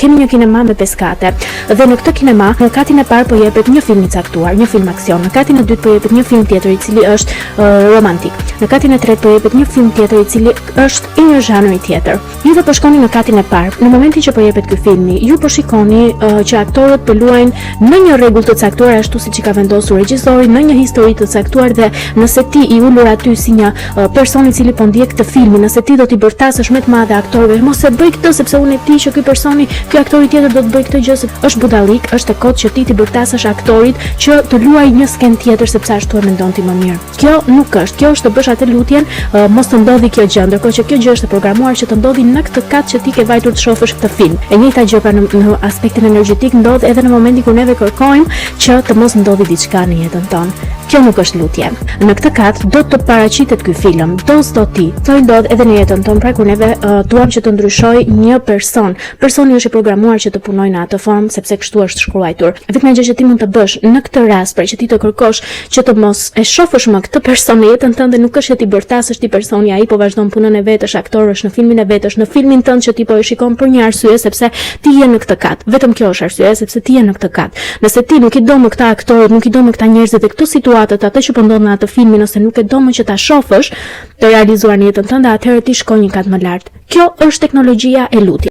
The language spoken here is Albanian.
kemi një kinema me 5 kate dhe në këtë kinema në katin e parë po jepet një film i caktuar, një film aksion, në katin e dytë po jepet një film tjetër i cili është romantik, në katin e tretë po jepet një film tjetër i cili është i një zhanri tjetër. Ju do po shkoni në katin e parë, në momentin që po jepet ky filmi, ju po shikoni që aktorët po luajnë në një rregull të caktuar ashtu siç i ka vendosur regjisori, në një histori të caktuar dhe nëse ti i ulur aty si një person i cili po ndjek këtë film, nëse ti do t'i bërtasësh më të madhe aktorëve, mos e bëj këtë sepse unë e di që ky aktori tjetër do të bëj këtë gjë, është budallik, është e kot që ti t'i bërtasësh aktorit që të luajë një sken tjetër sepse ashtu e mendon ti më mirë. Kjo nuk është, kjo është të bësh atë lutjen, mos të ndodhi kjo gjë, ndërkohë që kjo gjë është e programuar që të ndodhi në këtë kat që ti ke vajtur të shohësh këtë film. E njëjta gjë pra në aspektin energjetik ndodh edhe në momentin kur neve kërkojmë që të mos ndodhi diçka në jetën tonë. Kjo nuk është lutje. Në këtë kat do të paraqitet ky film, do ti. Kjo ndodh edhe në jetën tonë, pra kur neve duam që të ndryshoj një person. Personi është i programuar që të punojë në atë formë sepse kështu është shkruar. Vetëm gjë që ti mund të bësh në këtë rast, pra që ti të kërkosh që të mos e shohësh më këtë person në jetën tënde, nuk është që ti bërtasësh ti personi, ai po vazhdon punën e vet, është aktor, është në filmin e vet, është në filmin tënd që ti po e shikon për një arsye sepse ti je në këtë kat. Vetëm kjo është arsye sepse ti je në këtë kat. Nëse ti nuk i do më këta aktorët, nuk i do më këta njerëzit e këto situatët, atë që po ndodh në atë filmin, ose nuk e do më që ta shohësh të realizuar në jetën tënde, atëherë ti shkoj një kat më lart. Kjo është teknologjia e lutjes.